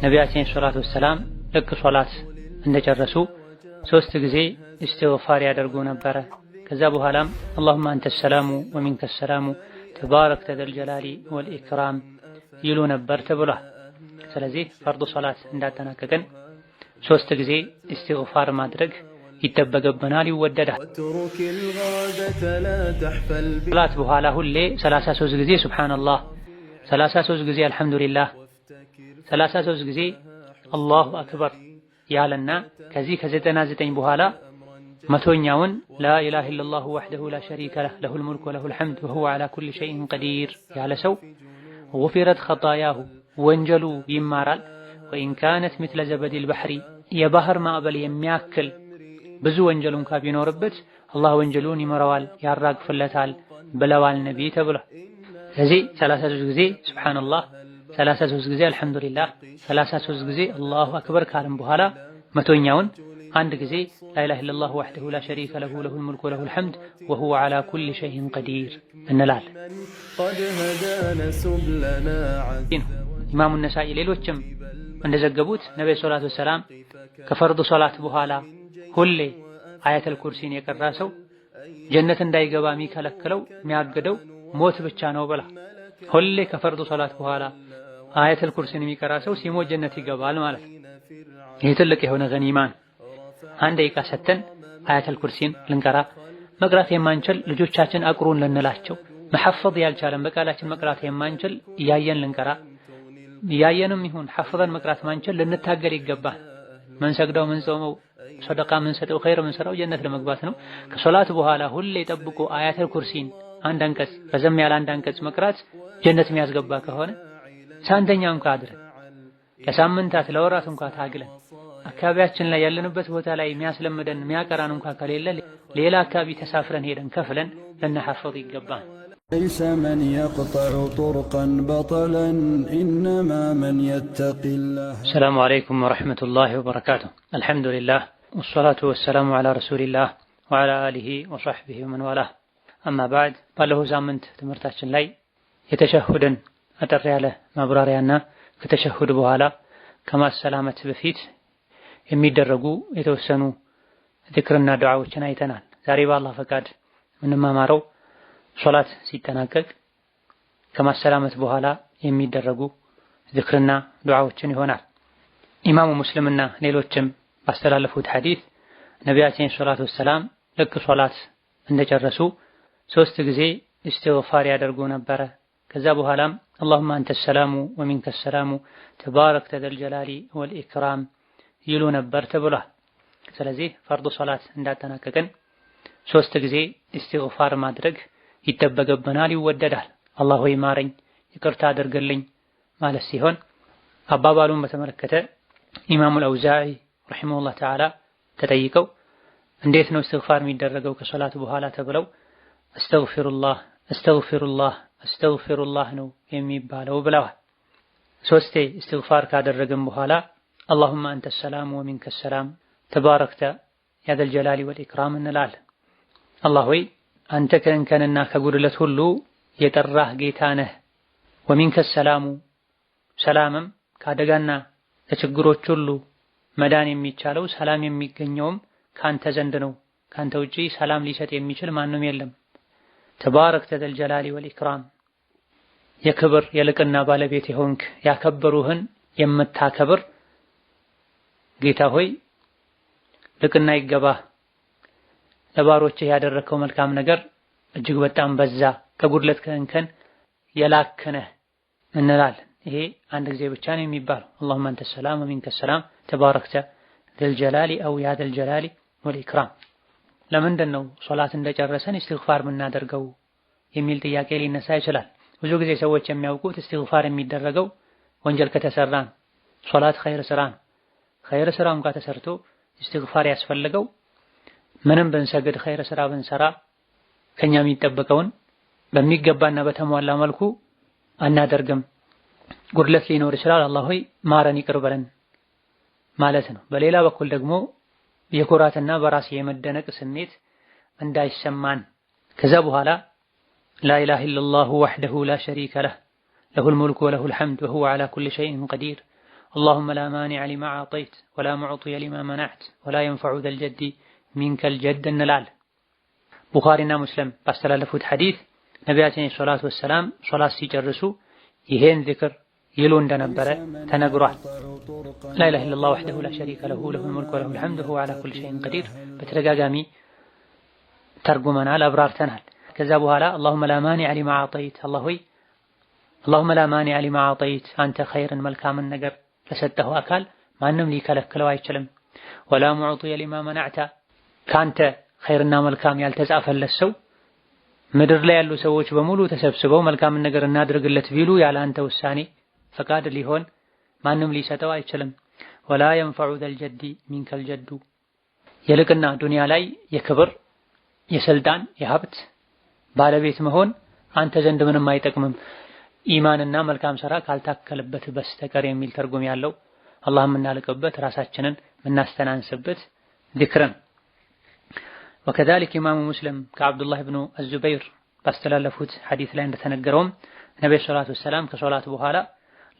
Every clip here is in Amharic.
ነቢያችን ሰለላሁ ዐለይሂ ወሰለም ልክ ሶላት እንደጨረሱ 3 ጊዜ ኢስቲግፋር ያደርጉ ነበረ። ከዛ በኋላም አላሁመ አንተ ሰላሙ ወሚንከ ሰላሙ ተባረክተ ዘል ጀላሊ ወልኢክራም ይሉ ነበር ተብሏል። ስለዚህ ፈርዱ ሶላት እንዳጠናቀቅን 3 ጊዜ ኢስቲግፋር ማድረግ ይጠበቅብናል፣ ይወደዳል። ሶላት በኋላ ሁሌ 33 ጊዜ ሱብሃንአላህ፣ 33 ጊዜ አልሐምዱሊላህ፣ 33 ጊዜ አላሁ አክበር ያለና ከዚህ ከ99 በኋላ መቶኛውን ላኢላሃ ኢለላሁ ወህደሁ ላ ሸሪከ ለህ ለሁል ሙልኩ ወለሁል ሐምድ ወሁወ ዐላ ኩሊ ሸይኢን ቀዲር ያለ ሰው ጉፊረት ኸጣያሁ ወንጀሉ ይማራል። ወኢን ካነት ሚስለ ዘበዲል በሕሪ የባህር ማዕበል የሚያክል ብዙ ወንጀሉ እንኳ ቢኖርበት አላህ ወንጀሉን ይመረዋል፣ ያራግፍለታል ብለዋል ነቢይ ተብሏል። ስለዚህ 33 ጊዜ ሱብሃንአላህ፣ 33 ጊዜ አልሐምዱሊላህ፣ 33 ጊዜ አላሁ አክበር ካለም በኋላ መቶኛውን አንድ ጊዜ ላኢላሃ ኢለላሁ ወህደሁ ላ ሸሪከ ለሁ ለሁል ሙልኩ ወለሁል ሐምድ ወሁወ ዐላ ኩሊ ሸይኢን ቀዲር እንላለን። ኢማሙ ነሳኢ ሌሎችም እንደዘገቡት ነብዩ ሰለላሁ ዐለይሂ ወሰለም ከፈርዱ ሶላት በኋላ ሁሌ አያተል ኩርሲን የቀራ ሰው ጀነት እንዳይገባ የሚከለክለው የሚያግደው ሞት ብቻ ነው ብላ። ሁሌ ከፈርዱ ሶላት በኋላ አያተል ኩርሲን የሚቀራ ሰው ሲሞት ጀነት ይገባል ማለት ነው። ይህ ትልቅ የሆነ ገኒማን አንድ ደቂቃ ሰተን አያተል ኩርሲን ልንቀራ፣ መቅራት የማንችል ልጆቻችን አቅሩን ልንላቸው፣ መሐፈዝ ያልቻለን በቃላችን መቅራት የማንችል እያየን ልንቀራ፣ እያየንም ይሁን ሐፍዘን መቅራት ማንችል ልንታገል ይገባል። ምን ሰግደው ምን ጾመው ሰደቃ ምን ሰጠው ኸይር ምን ሰራው ጀነት ለመግባት ነው። ከሶላት በኋላ ሁሌ ጠብቆ አያተል ኩርሲን አንድ አንቀጽ ረዘም ያለ አንድ አንቀጽ መቅራት ጀነት የሚያስገባ ከሆነ ሳንተኛ እንኳን አድረን ለሳምንታት ለወራት እንኳን ታግለን አካባቢያችን ላይ ያለንበት ቦታ ላይ የሚያስለምደን የሚያቀራን እንኳን ከሌለ ሌላ አካባቢ ተሳፍረን ሄደን ከፍለን ልንሐፈዝ ይገባል። ليس من يقطع طرقا بطلا إنما من يتقي الله. السلام عليكم ورحمة الله وبركاته. الحمد لله والصلاة والسلام على رسول الله وعلى آله وصحبه ومن والاه. أما بعد ባለሁ ሳምንት ትምህርታችን ላይ የተሸሁድን አጠር ያለ ማብራሪያና ከተሸሁድ በኋላ ከማሰላመት በፊት የሚደረጉ የተወሰኑ ዚክርና ዱዓዎችን አይተናል። ዛሬ በአላህ ፈቃድ የምንማማረው ሶላት ሲጠናቀቅ ከማሰላመት በኋላ የሚደረጉ ዚክርና ዱዓዎችን ይሆናል። ኢማሙ ሙስሊምና ሌሎችም ባስተላለፉት ሐዲስ ነቢያችን ሰለላሁ ዐለይሂ ወሰለም ልክ ሶላት እንደጨረሱ 3 ጊዜ ኢስቲግፋር ያደርጉ ነበረ። ከዛ በኋላም አላሁመ አንተ ሰላሙ ወሚንከ ሰላሙ ተባረክተ ዘል ጀላሊ ወልኢክራም ይሉ ነበር ተብሏል። ስለዚህ ፈርዱ ሶላት እንዳጠናቀቅን 3 ጊዜ ኢስቲግፋር ማድረግ ይጠበቅብናል፣ ይወደዳል። አላህ ሆይ ማረኝ፣ ይቅርታ አድርግልኝ ማለት ሲሆን አባባሉን በተመለከተ ኢማሙ አልአውዛዒ ረሂመሁላህ ተዓላ ተጠይቀው እንዴት ነው ኢስቲግፋር የሚደረገው ከሶላት በኋላ ተብለው አስተግፊሩላህ አስተግፊሩላህ አስተግፊሩላህ ነው የሚባለው ብለዋል። 3 ኢስቲግፋር ካደረግን በኋላ አላሁመ አንተ ሰላሙ ወሚንከ ሰላም ተባረክተ ያ ዘል ጀላሊ ወልኢክራም እንላለን። አላህ ሆይ አንተ ከእንከንና ከጉድለት ሁሉ የጠራህ ጌታ ነህ። ወሚንከ ሰላሙ ሰላምም ከአደጋና ከችግሮች ሁሉ መዳን የሚቻለው ሰላም የሚገኘውም ካንተ ዘንድ ነው። ካንተ ውጪ ሰላም ሊሰጥ የሚችል ማንም የለም። ተባረክተ ዘል ጀላሊ ወልኢክራም የክብር የልቅና ባለቤት የሆንክ ያከበሩህን የምታከብር ጌታ ሆይ ልቅና ይገባህ። ለባሮችህ ያደረከው መልካም ነገር እጅግ በጣም በዛ፣ ከጉድለት ከእንከን የላከነህ እንላለን። ይሄ አንድ ጊዜ ብቻ ነው የሚባለው። አላሁመ አንተ ሰላም ወሚንከ ሰላም ተባረክተ ዘል ጀላሊ አው ያ ዘል ጀላሊ ወልኢክራም። ለምንድን ነው ሶላት እንደጨረሰን ኢስቲግፋር የምናደርገው የሚል ጥያቄ ሊነሳ ይችላል። ብዙ ጊዜ ሰዎች የሚያውቁት ኢስቲግፋር የሚደረገው ወንጀል ከተሰራ ነው። ሶላት ኸይር ስራ ነው። ኸይር ስራ እንኳን ተሰርቶ ኢስቲግፋር ያስፈልገው ምንም ብንሰግድ ኸይር ስራ ብንሰራ ከኛ የሚጠበቀውን በሚገባና በተሟላ መልኩ አናደርግም። ጉድለት ሊኖር ይችላል። አላህ ሆይ ማረን ይቅር በለን ማለት ነው። በሌላ በኩል ደግሞ የኩራትና በራስ የመደነቅ ስሜት እንዳይሰማን ከዛ በኋላ ላኢላሃ ኢለላሁ ወህደሁ ላ ሸሪከ ለህ له الملك وله الحمد وهو على كل شيء قدير اللهم لا مانع لما أعطيت ولا معطي لما منعت ولا ينفع ذا الجد منك الجد እንላለን። ቡኻሪና ሙስሊም ባስተላለፉት ሐዲስ ነቢያችን ሰለላሁ ዐለይሂ ወሰለም ሶላት ሲጨርሱ ይሄን ዚክር ይሉ እንደነበረ ተነግሯል። ላ ኢላሀ ኢለላህ ወህደሁ ላ ሸሪከ ለሁ ለሁል ሙልኩ ወለሁል ሐምዱ ወሁወ ዐላ ኩሊ ሸይኢን ቀዲር በተደጋጋሚ ተርጉመናል፣ አብራርተናል። ከዛ በኋላ اللهم لا مانع لما أعطيت اللهم لا مانع لما أعطيت አንተ ኸይርን መልካምን ነገር ለሰጠኸው አካል ማንም ሊከለክለው አይችልም። ወላ ሙዕጢየ ሊማ መነዕተ ካንተ ኸይርና መልካም ያልተጻፈለት ሰው ምድር ላይ ያሉ ሰዎች በሙሉ ተሰብስበው መልካምን ነገር እናድርግለት ቢሉ ያለ አንተ ውሳኔ ፈቃድ ሊሆን ማንም ሊሰጠው አይችልም። ወላ ينفع ذا الجد منك الجد የልቅና ዱንያ ላይ የክብር የስልጣን የሀብት ባለቤት መሆን አንተ ዘንድ ምንም አይጠቅምም ኢማንና መልካም ሥራ ካልታከለበት በስተቀር የሚል ትርጉም ያለው አላህ የምናልቅበት ራሳችንን የምናስተናንስበት ዚክርን። وكذلك ኢማሙ ሙስሊም ከአብዱላህ ኢብኑ አልዙበይር ባስተላለፉት ሐዲስ ላይ እንደተነገረውም ነብዩ ሰለላሁ ዐለይሂ ወሰለም ከሶላት በኋላ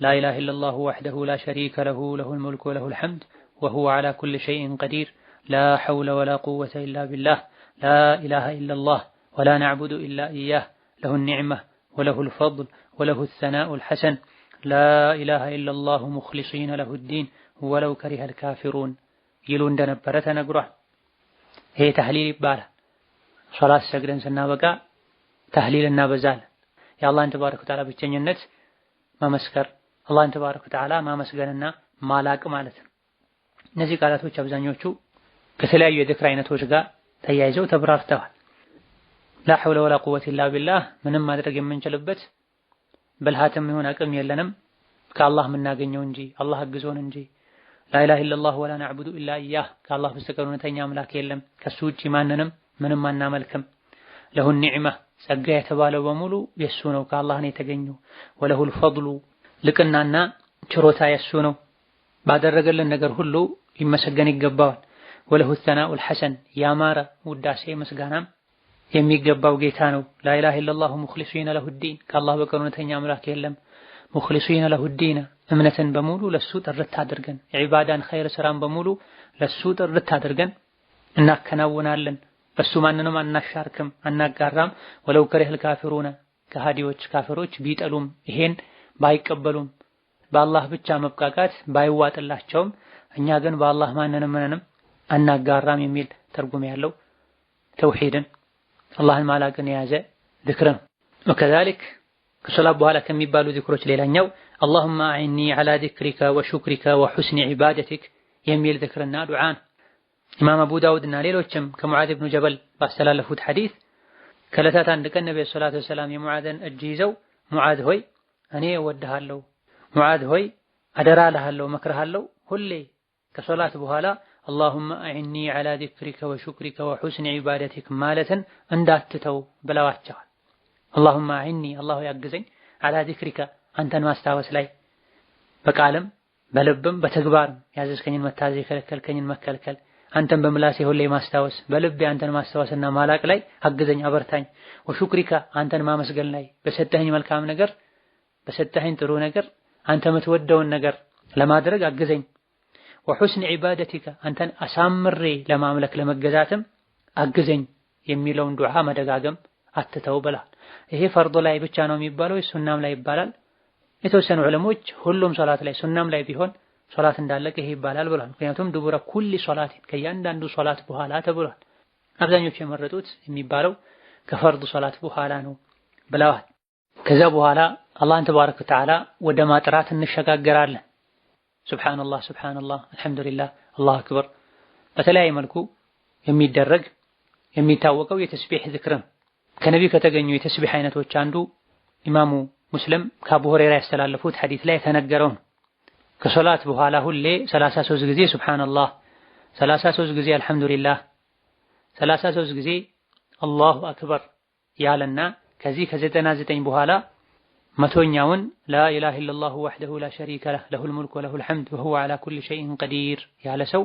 لا إله إلا الله وحده لا شريك له له الملك وله الحمد وهو على كل شيء قدير لا حول ولا قوة إلا بالله لا إله إلا الله ولا نعبد إلا إياه له النعمة وله الفضل وله الثناء الحسن لا إله إلا الله مخلصين له الدين ولو كره الكافرون يلو እንደነበረ ተነግሯል። ይሄ ተህሊል ይባላል። ሶላት ሰግደን ስናበቃ ተህሊል እናበዛለን። የአላህን ተባረከ ወተዓላ ብቸኝነት ማመስከር አላህን ተባረከ ወተዓላ ማመስገንና ማላቅ ማለት ነው። እነዚህ ቃላቶች አብዛኞቹ ከተለያዩ የዝክር አይነቶች ጋር ተያይዘው ተብራርተዋል። ላ ሐውለ ወላ ቁወተ ኢላ ቢላህ ምንም ማድረግ የምንችልበት ብልሃትም ይሁን አቅም የለንም ከአላህ የምናገኘው እንጂ አላህ አግዞን እንጂ። ላ ኢላሀ ኢለላህ ወላ ነዕቡዱ ኢላ ኢያህ ከአላህ በስተቀር እውነተኛ አምላክ የለም፣ ከሱ ውጪ ማንንም ምንም አናመልክም። ለሁ ኒዕማ ጸጋ የተባለው በሙሉ የሱ ነው፣ ከአላህ ነው የተገኘው። ወለሁል ፈድሉ ልቅናና ችሮታ የሱ ነው፣ ባደረገልን ነገር ሁሉ ሊመሰገን ይገባዋል። ወለሁ ሰናኡል ሐሰን ያማረ ውዳሴ ምስጋናም የሚገባው ጌታ ነው። ላ ኢላሀ ኢለላህ ሙኽሊሲነ ለሁዲን ከአላህ በቀር እውነተኛ አምላክ የለም። ሙኽሊሲነ ለሁዲን እምነትን በሙሉ ለሱ ጥርት አድርገን የዒባዳን ኸይር ስራን በሙሉ ለሱ ጥርት አድርገን እናከናውናለን። በሱ ማንንም አናሻርክም አናጋራም። ወለው ከሪሀል ካፊሩነ ከሃዲዎች ካፊሮች ቢጠሉም ይሄን ባይቀበሉም በአላህ ብቻ መብቃቃት ባይዋጥላቸውም እኛ ግን በአላህ ማንንም አናጋራም የሚል ትርጉም ያለው ተውሂድን አላህን ማላቅን የያዘ ዚክር ነው። ወከዛሊክ ከሶላት በኋላ ከሚባሉ ዚክሮች ሌላኛው اللهم أعني على ذكرك وشكرك وحسن عبادتك የሚል ዚክርና ዱዓ ነው። ኢማም አቡ ዳውድና ሌሎችም ከሙዓዝ ኢብኑ ጀበል ባስተላለፉት ሐዲስ ከዕለታት አንድ ቀን ነብዩ ሰለላሁ ዐለይሂ ወሰለም የሙዓዝን እጅ ይዘው ሙዓዝ ሆይ እኔ እወድሃለሁ፣ ሙዓዝ ሆይ አደራ እልሃለሁ፣ መክርሃለሁ ሁሌ ከሶላት በኋላ اللهم أعني على ذكرك وشكرك وحسن عبادتك ማለትን እንዳትተው ብለዋቸዋል። اللهم أعني አላህ ያግዘኝ على ذكرك አንተን ማስታወስ ላይ በቃልም በልብም በተግባርም ያዘዝከኝን መታዘዝ የከለከልከኝን መከልከል አንተን በምላሴ ሁሌ ማስታወስ በልቤ አንተን ማስታወስና ማላቅ ላይ አግዘኝ አበርታኝ። ወሹክሪካ አንተን ማመስገን ላይ በሰጠኸኝ መልካም ነገር በሰጠኸኝ ጥሩ ነገር አንተ የምትወደውን ነገር ለማድረግ አግዘኝ። ወሑስን ዒባደቲካ አንተን አሳምሬ ለማምለክ ለመገዛትም አግዘኝ የሚለውን ዱዓ መደጋገም አትተው ብለዋል። ይሄ ፈርድ ላይ ብቻ ነው የሚባለው ሱናም ላይ ይባላል። የተወሰኑ ዑለሞች ሁሉም ሶላት ላይ ሱናም ላይ ቢሆን ሶላት እንዳለቀ ይሄ ይባላል ብለዋል። ምክንያቱም ዱቡረ ኩሊ ሶላት ከእያንዳንዱ ሶላት በኋላ ተብሏል። አብዛኞቹ የመረጡት የሚባለው ከፈርድ ሶላት በኋላ ነው ብለዋል። ከዛ በኋላ አላህን ተባረከ ወተዓላ ወደ ማጥራት እንሸጋገራለን። ሱብሃንአላህ ሱብሃንአላህ አልሐምዱሊላህ አላሁ አክበር በተለያየ መልኩ የሚደረግ የሚታወቀው የተስቢህ ዚክር ነው። ከነቢ ከተገኙ የተስቢህ አይነቶች አንዱ ኢማሙ ሙስሊም ከአቡ ሁረይራ ያስተላለፉት ሐዲስ ላይ የተነገረው ነው። ከሶላት በኋላ ሁሌ 33 ጊዜ ሱብሃንአላህ 33 ጊዜ አልሐምዱሊላህ 33 ጊዜ አላሁ አክበር ያለና ከዚህ ከ99 በኋላ መቶኛውን ላ ኢላሀ ኢለላሁ ወህደሁ ላ ሸሪከ ለህ ለሁል ሙልኩ ወለሁል ሐምድ ወሁወ ዐላ ኩሊ ሸይኢን ቀዲር ያለ ሰው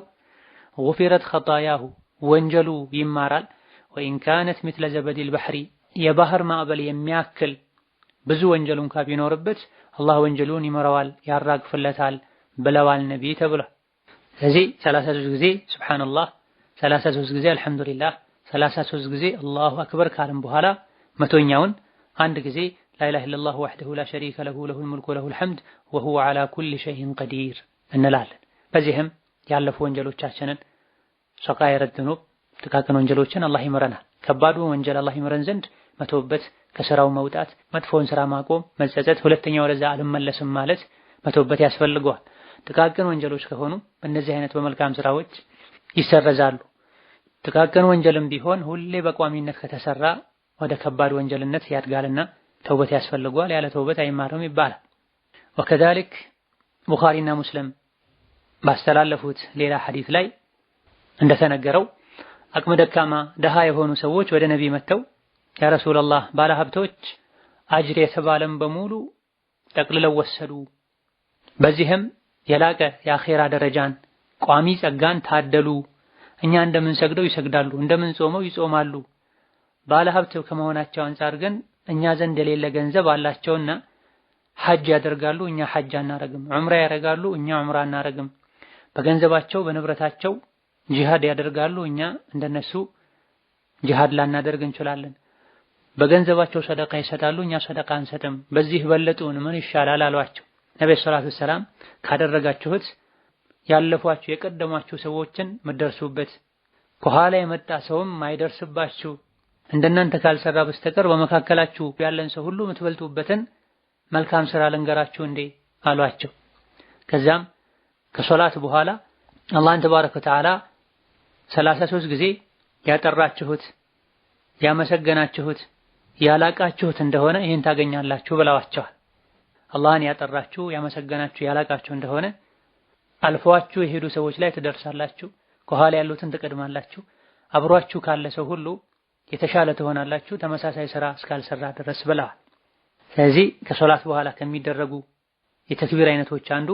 ጉፊረት ኸጣያሁ ወንጀሉ ይማራል። ወኢን ካነት ሚስለ ዘበዲል በሕሪ የባህር ማዕበል የሚያክል ብዙ ወንጀል እንኳን ቢኖርበት አላህ ወንጀሉን ይመረዋል ያራግፍለታል ብለዋል ነብይ ተብሏል። ስለዚህ 33 ጊዜ ሱብሃንአላህ 33 ጊዜ አልሐምዱሊላህ 33 ጊዜ አላሁ አክበር ካልን በኋላ መቶኛውን አንድ ጊዜ ላኢላሃ ኢለላህ ወህደሁ ላ ሸሪከ ለሁ ለሁል ሙልኩ ወለሁል ሐምድ ወሁወ ዐላ ኩሊ ሸይኢን ቀዲር እንላለን። በዚህም ያለፉ ወንጀሎቻችንን ሰጋኢረ ዙኑብ ጥቃቅን ወንጀሎችን አላህ ይምረናል። ከባዱ ወንጀል አላህ ይምረን ዘንድ መተውበት፣ ከስራው መውጣት፣ መጥፎውን ስራ ማቆም፣ መጸጸት፣ ሁለተኛ ወደዛ አልመለስም ማለት መተውበት ያስፈልገዋል። ጥቃቅን ወንጀሎች ከሆኑ በእነዚህ አይነት በመልካም ስራዎች ይሰረዛሉ። ጥቃቅን ወንጀልም ቢሆን ሁሌ በቋሚነት ከተሰራ ወደ ከባድ ወንጀልነት ያድጋልና ተውበት ያስፈልገዋል። ያለ ተውበት አይማርም ይባላል። ወከዛሊክ ቡኻሪና ሙስሊም ባስተላለፉት ሌላ ሐዲስ ላይ እንደተነገረው አቅመ ደካማ ደሃ የሆኑ ሰዎች ወደ ነብይ መጥተው ያ ረሱላህ ባለሀብቶች አጅር የተባለም በሙሉ ጠቅልለው ወሰዱ፣ በዚህም የላቀ የአኺራ ደረጃን ቋሚ ጸጋን ታደሉ፣ እኛ እንደምንሰግደው ይሰግዳሉ፣ እንደምንጾመው ይጾማሉ፣ ባለሀብት ከመሆናቸው አንፃር ግን እኛ ዘንድ የሌለ ገንዘብ አላቸውና ሐጅ ያደርጋሉ፣ እኛ ሐጅ አናረግም፣ ዑምራ ያደርጋሉ፣ እኛ ዑምራ አናረግም፣ በገንዘባቸው በንብረታቸው ጂሃድ ያደርጋሉ፣ እኛ እንደነሱ ጂሃድ ላናደርግ እንችላለን፣ በገንዘባቸው ሰደቃ ይሰጣሉ፣ እኛ ሰደቃ አንሰጥም፣ በዚህ በለጡን ምን ይሻላል አሏቸው። ነብዩ ሰለላሁ ዐለይሂ ወሰለም ካደረጋችሁት ያለፏችሁ የቀደሟችሁ ሰዎችን ምደርሱበት፣ ከኋላ የመጣ ሰውም ማይደርስባችሁ፣ እንደናንተ ካልሰራ በስተቀር በመካከላችሁ ያለን ሰው ሁሉ የምትበልጡበትን መልካም ስራ ልንገራችሁ እንዴ አሏቸው። ከዛም ከሶላት በኋላ አላህን ተባረከ ወተዓላ 33 ጊዜ ያጠራችሁት ያመሰገናችሁት ያላቃችሁት እንደሆነ ይህን ታገኛላችሁ ብለዋቸዋል። አላህን ያጠራችሁ ያመሰገናችሁ ያላቃችሁ እንደሆነ አልፏችሁ የሄዱ ሰዎች ላይ ትደርሳላችሁ፣ ከኋላ ያሉትን ትቀድማላችሁ፣ አብሯችሁ ካለ ሰው ሁሉ የተሻለ ትሆናላችሁ ተመሳሳይ ስራ እስካልሰራ ድረስ ብለዋል። ስለዚህ ከሶላት በኋላ ከሚደረጉ የተክቢር አይነቶች አንዱ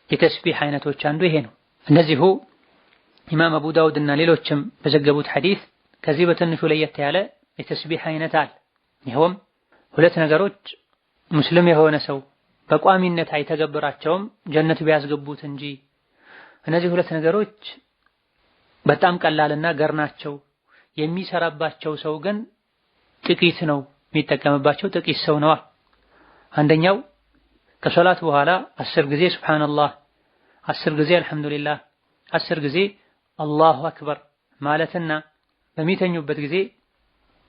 የተስቢህ አይነቶች አንዱ ይሄ ነው። እነዚሁ ኢማም አቡ ዳውድ እና ሌሎችም በዘገቡት ሐዲስ ከዚህ በትንሹ ለየት ያለ የተስቢህ አይነት አለ። ይኸውም ሁለት ነገሮች ሙስሊም የሆነ ሰው በቋሚነት አይተገብራቸውም ጀነት ቢያስገቡት እንጂ። እነዚህ ሁለት ነገሮች በጣም ቀላልና ገር ናቸው። የሚሰራባቸው ሰው ግን ጥቂት ነው፣ የሚጠቀምባቸው ጥቂት ሰው ነው። አንደኛው ከሶላት በኋላ 10 ጊዜ ሱብሃንአላህ፣ 10 ጊዜ አልሐምዱሊላህ፣ 10 ጊዜ አላሁ አክበር ማለትና በሚተኙበት ጊዜ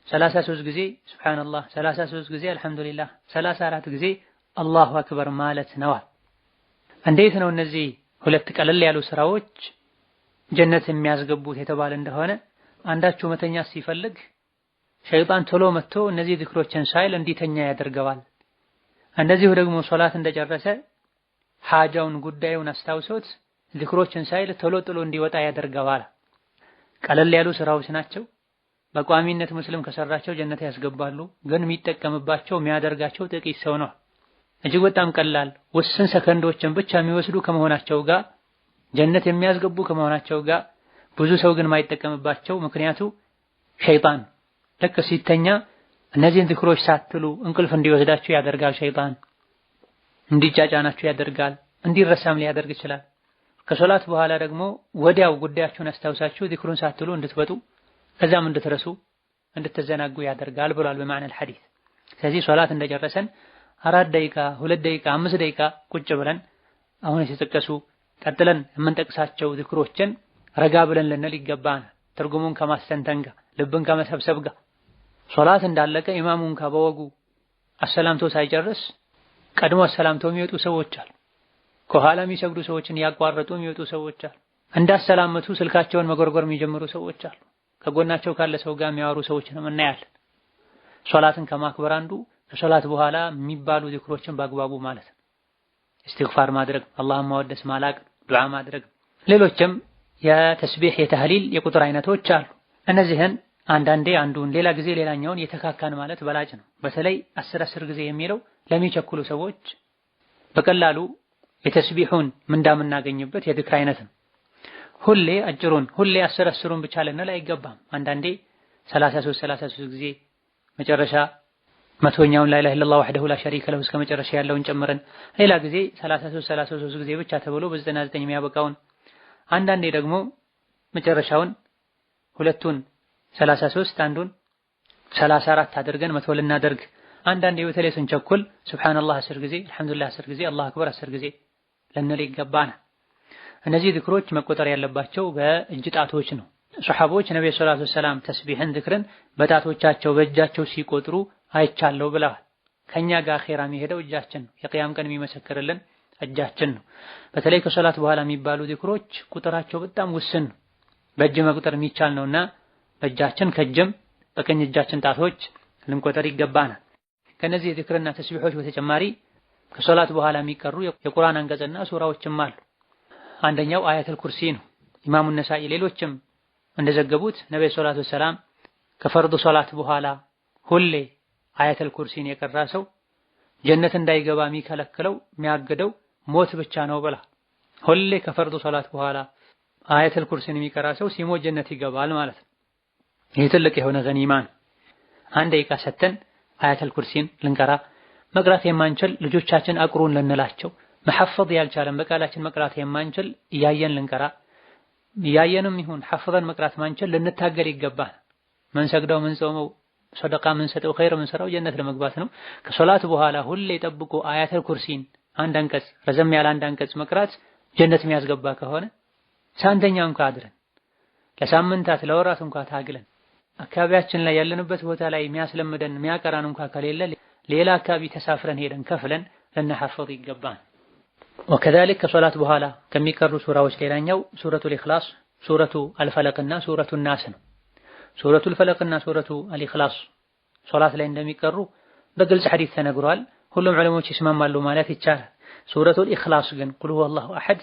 33 ጊዜ ሱብሃንአላህ፣ 33 ጊዜ አልሐምዱሊላህ፣ 34 ጊዜ አላሁ አክበር ማለት ነው። እንዴት ነው እነዚህ ሁለት ቀለል ያሉ ስራዎች ጀነት የሚያስገቡት የተባለ እንደሆነ አንዳችሁ መተኛ ሲፈልግ ሸይጣን ቶሎ መጥቶ እነዚህ ዚክሮችን ሳይል እንዲተኛ ያደርገዋል። እንደዚሁ ደግሞ ሶላት እንደጨረሰ ሐጃውን ጉዳዩን አስታውሶት ዚክሮችን ሳይል ቶሎ ጥሎ እንዲወጣ ያደርገዋል። ቀለል ያሉ ስራዎች ናቸው። በቋሚነት ሙስሊም ከሰራቸው ጀነት ያስገባሉ። ግን የሚጠቀምባቸው የሚያደርጋቸው ጥቂት ሰው ነው። እጅግ በጣም ቀላል ውስን ሰከንዶችን ብቻ የሚወስዱ ከመሆናቸው ጋር ጀነት የሚያስገቡ ከመሆናቸው ጋር ብዙ ሰው ግን ማይጠቀምባቸው ምክንያቱ ሸይጣን ልክ ሲተኛ እነዚህን ዚክሮች ሳትሉ እንቅልፍ እንዲወስዳችሁ ያደርጋል። ሸይጣን እንዲጫጫናችሁ ያደርጋል። እንዲረሳም ሊያደርግ ይችላል። ከሶላት በኋላ ደግሞ ወዲያው ጉዳያችሁን አስታውሳችሁ ዚክሩን ሳትሉ እንድትወጡ ከዛም እንድትረሱ እንድትዘናጉ ያደርጋል ብሏል በማዕነል ሐዲስ። ስለዚህ ሶላት እንደጨረሰን 4 ደቂቃ 2 ደቂቃ 5 ደቂቃ ቁጭ ብለን አሁን የተጠቀሱ ቀጥለን የምንጠቅሳቸው ዚክሮችን ረጋ ብለን ልንል ይገባናል። ትርጉሙን ከማስተንተን ጋር ልብን ከመሰብሰብ ጋር ሶላት እንዳለቀ ኢማሙን ከበወጉ አሰላምቶ ሳይጨርስ ቀድሞ አሰላምቶ የሚወጡ ሰዎች አሉ። ከኋላ የሚሰግዱ ሰዎችን ያቋረጡ የሚወጡ ሰዎች አሉ። እንዳሰላመቱ ስልካቸውን መጎርጎር የሚጀምሩ ሰዎች አሉ። ከጎናቸው ካለ ሰው ጋር የሚያወሩ ሰዎችንም እናያለን። ሶላትን ከማክበር አንዱ ከሶላት በኋላ የሚባሉ ዚክሮችን በአግባቡ ማለት ነው። ኢስቲግፋር ማድረግ፣ አላህን ማወደስ፣ ማላቅ፣ ዱዓ ማድረግ፣ ሌሎችም የተስቢህ የተህሊል የቁጥር አይነቶች አሉ። እነዚህን አንዳንዴ አንዱን ሌላ ጊዜ ሌላኛውን የተካካን ማለት በላጭ ነው። በተለይ 10 ጊዜ የሚለው ለሚቸኩሉ ሰዎች በቀላሉ የተስቢሁን ምንዳ የምናገኝበት የዝክር አይነት ነው። ሁሌ አጅሩን ሁሌ 10 ብቻ ልንል አይገባም። አንዳንዴ 33 ጊዜ መጨረሻ መቶኛውን ላ ኢላሀ ኢለላህ ወህደሁ ላ ሸሪከ ለሁ እስከ መጨረሻ ያለውን ጨምረን ሌላ ጊዜ 33 ጊዜ ብቻ ተብሎ በ99 የሚያበቃውን አንዳንዴ ደግሞ መጨረሻውን ሁለቱን 33 አንዱን 34 አድርገን መቶ ልናደርግ አንዳንዴ በተለይ ስንቸኩል ሱብሃንአላህ 10 ጊዜ አልሐምዱሊላህ 10 ጊዜ አላሁ አክበር 10 ጊዜ ልንል ይገባናል። እነዚህ ዝክሮች መቆጠር ያለባቸው በእጅ ጣቶች ነው። ሱሐቦች ነብዩ ሰለላሁ ዐለይሂ ወሰለም ተስቢህን ዝክርን በጣቶቻቸው በእጃቸው ሲቆጥሩ አይቻለው ብለዋል። ከኛ ጋር አኺራ የሚሄደው እጃችን ነው። የቂያም ቀን የሚመሰክርልን እጃችን ነው። በተለይ ከሶላት በኋላ የሚባሉ ዝክሮች ቁጥራቸው በጣም ውስን ነው። በእጅ መቁጠር የሚቻል ነውና በእጃችን ከእጅም በቀኝ እጃችን ጣቶች ልንቆጠር ይገባናል። ከነዚህ ዝክርና ተስቢሖች በተጨማሪ ከሶላት በኋላ የሚቀሩ የቁርአን አንቀጽና ሱራዎችም አሉ። አንደኛው አያተል ኩርሲ ነው። ኢማሙ ነሳኢ ሌሎችም እንደዘገቡት ነብዩ ሰለላሁ ዐለይሂ ወሰለም ከፈርዱ ሶላት በኋላ ሁሌ አያተል ኩርሲን የቀራ ሰው ጀነት እንዳይገባ የሚከለክለው የሚያግደው ሞት ብቻ ነው ብላ ሁሌ ከፈርዱ ሶላት በኋላ አያተል ኩርሲን የሚቀራ ሰው ሲሞት ጀነት ይገባል ማለት ነው። ይህ ትልቅ የሆነ ገኒማ ነው። አንድ ደቂቃ ሰተን አያተል ኩርሲን ልንቀራ መቅራት የማንችል ልጆቻችን አቅሩን ልንላቸው መሐፈዝ ያልቻለን በቃላችን መቅራት የማንችል እያየን ልንቀራ እያየንም ይሁን ሐፍዘን መቅራት ማንችል ልንታገል ይገባል። መንሰግደው ምንጾመው ሰደቃ ምንሰጠው ኸይር ምንሰራው ጀነት ለመግባት ነው። ከሶላት በኋላ ሁሌ ጠብቆ አያተል ኩርሲን አንድ አንቀጽ ረዘም ያለ አንድ አንቀጽ መቅራት ጀነት የሚያስገባ ከሆነ ሳንተኛ እንኳን አድረን ለሳምንታት ለወራት እንኳን ታግለን አካባቢያችን ላይ ያለንበት ቦታ ላይ የሚያስለምደን የሚያቀራን እንኳን ከሌለ ሌላ አካባቢ ተሳፍረን ሄደን ከፍለን ልንሐፈዝ ይገባል። ወከዛሊክ ከሶላት በኋላ ከሚቀሩ ሱራዎች ሌላኛው ሱረቱል ኢኽላስ፣ ሱረቱ አልፈለቅና ሱረቱ ናስ ነው። ሱረቱል ፈለቅና ሱረቱ አልኢኽላስ ሶላት ላይ እንደሚቀሩ በግልጽ ሐዲስ ተነግሯል። ሁሉም ዑለሞች ይስማማሉ ማለት ይቻላል። ሱረቱል ኢኽላስ ግን ቁል ሁወላሁ አሐድ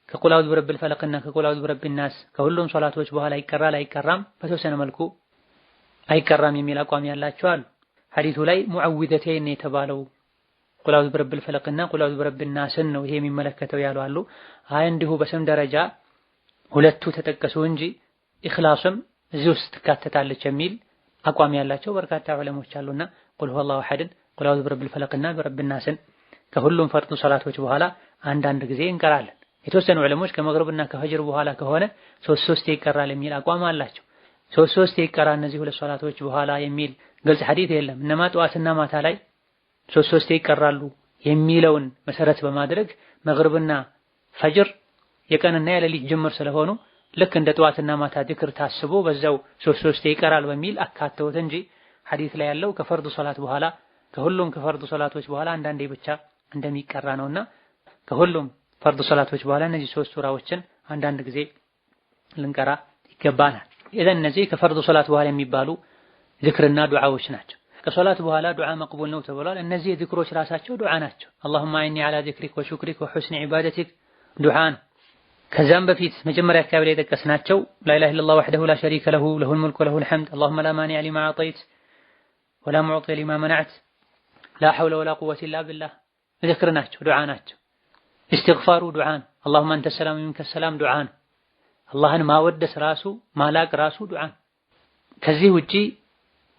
ከቁል አዑዙ ቢረቢል ፈለቅና ከቁል አዑዙ ቢረቢን ናስ ከሁሉም ሶላቶች በኋላ ይቀራል አይቀራም? በተወሰነ መልኩ አይቀራም የሚል አቋም ያላቸው አሉ። ሐዲሱ ላይ ሙዐዊዘተይን የተባለው ቁል አዑዙ ቢረቢል ፈለቅና ቁል አዑዙ ቢረቢን ናስን ነው ይሄ የሚመለከተው ያሉ አሉ። አይ እንዲሁ በስም ደረጃ ሁለቱ ተጠቀሱ እንጂ ኢኽላስም እዚህ ውስጥ ትካተታለች የሚል አቋም ያላቸው በርካታ ዑለሞች አሉና ቁል ሁወላሁ አሐድን ቁል አዑዙ ቢረቢል ፈለቅና ቢረቢን ናስን ከሁሉም ፈርዱ ሶላቶች በኋላ አንዳንድ ጊዜ እንቀራለን። የተወሰኑ ዑለሞች ከመግሪብና ከፈጅር በኋላ ከሆነ ሶስት ይቀራል የሚል አቋም አላቸው። ሶስት ይቀራል እነዚህ ሁለት ሶላቶች በኋላ የሚል ግልጽ ሐዲስ የለም። እነማ ጠዋትና ማታ ላይ ሶስት ይቀራሉ የሚለውን መሰረት በማድረግ መግሪብና ፈጅር የቀንና የሌሊት ጅምር ስለሆኑ ልክ እንደ ጠዋትና ማታ ዚክር ታስቦ በዛው ሶስት ይቀራል በሚል አካተውት እንጂ ሐዲስ ላይ ያለው ከፈርዱ ሶላት በኋላ ከሁሉም ከፈርዱ ሶላቶች በኋላ አንዳንዴ ብቻ እንደሚቀራ ነውና ከሁሉም ፈርዱ ሶላቶች በኋላ እነዚህ ሶስት ሱራዎችን አንዳንድ ጊዜ ልንቀራ ይገባናል። ኢዘን እነዚህ ከፈርዱ ሶላት በኋላ የሚባሉ ዚክርና ዱዓዎች ናቸው። ከሶላት በኋላ ዱዓ መቅቡል ነው ተብሏል። እነዚህ ዚክሮች ራሳቸው ዱዓ ናቸው። አላሁመ ኢኒ ዐላ ዚክሪክ ወሹክሪክ ወሑስኒ ዒባደቲክ ዱዓ ነው። ከዛም በፊት መጀመሪያ አካባቢ ላይ የጠቀስናቸው ላ ኢላሀ ኢለላህ ወህደሁ ላ ሸሪከ ለሁ ለሁል ሙልኩ ወለሁል ሐምድ አላሁመ ላ ማኒዐ ሊማ አዕጠይት ወላ ሙዕጢ ሊማ መነዕት ላ ሐውለ ወላ ቁወተ ኢላ ቢላህ ዚክር ናቸው፣ ዱዓ ናቸው። ኢስቲግፋሩ ዱዓ ነው። አላሁመ አንተ ሰላም ወሚንከ ሰላም ዱዓ ነው። አላህን ማወደስ ራሱ ማላቅ ራሱ ዱዓ ነው። ከዚህ ውጪ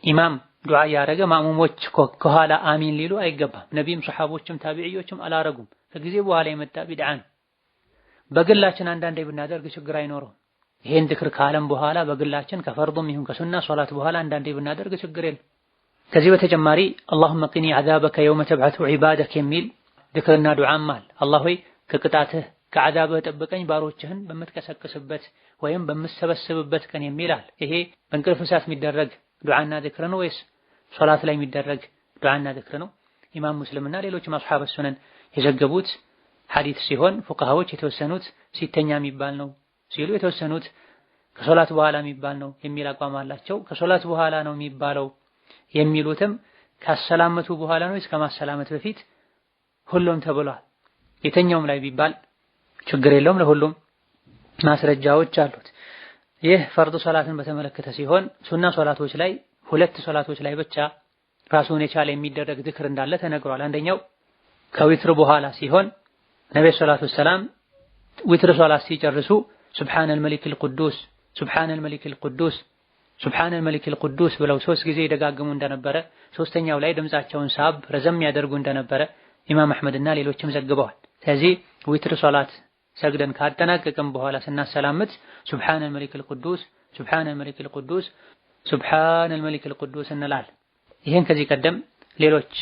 ኢማም ዱዓ ያረገ ማእሙሞች ከኋላ አሚን ሊሉ አይገባም። ነቢይም ሱሐቦችም ታቢዒዮችም አላረጉም። ከጊዜ በኋላ የመጣ ቢድዓ ነው። በግላችን አንዳንዴ ብናደርግ ችግር አይኖረውም። ይሄን ዚክር ካለም በኋላ በግላችን ከፈርዱም ይሁን ከሱና ሶላት በኋላ አንዳንዴ ብናደርግ ችግር የለም። ከዚህ በተጨማሪ አላሁመ ቂኒ ዐዛበከ የውመ ተብዐቱ ዒባደከ የሚል ዚክርና ዱዓም አለ። አላህ ሆይ ከቅጣትህ ከዐዛብህ ጠብቀኝ ባሮችህን በምትቀሰቅስበት ወይም በምትሰበስብበት ቀን የሚል አለ። ይሄ በእንቅልፍ ሰዓት የሚደረግ ዱዓና ዚክር ነው ወይስ ሶላት ላይ የሚደረግ ዱዓና ዚክር ነው? ኢማም ሙስሊምና ሌሎችም አስሐበ ሱነን የዘገቡት ሐዲስ ሲሆን ፉቃሃዎች የተወሰኑት ሲተኛ የሚባል ነው ሲሉ የተወሰኑት ከሶላት በኋላ የሚባል ነው የሚል አቋም አላቸው። ከሶላት በኋላ ነው የሚባለው የሚሉትም ካሰላመቱ በኋላ ነው እስከ ማሰላመት በፊት ሁሉም ተብሏል። የተኛውም ላይ ቢባል ችግር የለውም። ለሁሉም ማስረጃዎች አሉት። ይህ ፈርዱ ሶላትን በተመለከተ ሲሆን ሱና ሶላቶች ላይ ሁለት ሶላቶች ላይ ብቻ ራሱን የቻለ የሚደረግ ዚክር እንዳለ ተነግሯል። አንደኛው ከዊትር በኋላ ሲሆን ነብዩ ሰለላሁ ዐለይሂ ወሰለም ዊትር ሶላት ሲጨርሱ ሱብሃነል መሊክል ቅዱስ ሱብሃነል መሊክል ቅዱስ ሱብሓነል መሊኪል ቁዱስ ብለው 3 ጊዜ ይደጋግሙ እንደነበረ፣ ሶስተኛው ላይ ድምጻቸውን ሳብ ረዘም ያደርጉ እንደነበረ ኢማም አሕመድና ሌሎችም ዘግበዋል። ስለዚህ ዊትር ሶላት ሰግደን ካጠናቀቅን በኋላ ስናሰላምት ሱብሓነል መሊኪል ቁዱስ ሱብሓነል መሊኪል ቁዱስ ሱብሓነል መሊኪል ቁዱስ እንላለን። ይሄን ከዚህ ቀደም ሌሎች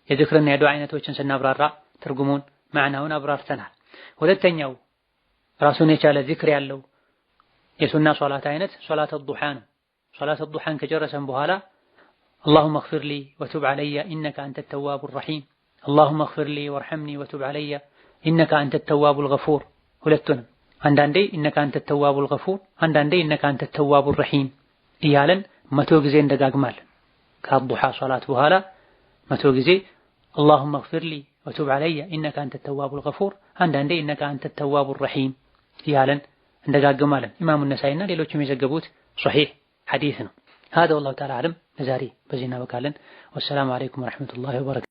የዝክርና የዱዓ አይነቶችን ስናብራራ ትርጉሙን ማዕናውን አብራርተናል። ሁለተኛው ራሱን የቻለ ዚክር ያለው የሱና ሶላት አይነት ሶላት አልዱሃ ነው። ሶላት አልዱሃን ከጨረሰን በኋላ اللهم اغفر لي وتب علي انك انت التواب الرحيم اللهم اغفر لي وارحمني وتب علي انك انت التواب الغفور ሁለቱንም አንዳንዴ انك انت التواب الغفور አንዳንዴ انك انت التواب الرحيم እያለን 100 ጊዜ እንደጋግማለን። ከአልዱሃ ሶላት በኋላ 100 ጊዜ اللهم اغفر لي وتب علي انك انت التواب الغفور አንዳንዴ انك انت التواب الرحيم እያለን እንደጋግማለን። ኢማሙ ነሳኢና ሌሎችም የዘገቡት ሶሒህ ሐዲስ ነው። هذا والله تعالى اعلم። ለዛሬ በዚህ እናበቃለን። ወሰላሙ አለይኩም ወራህመቱላሂ ወበረካቱ።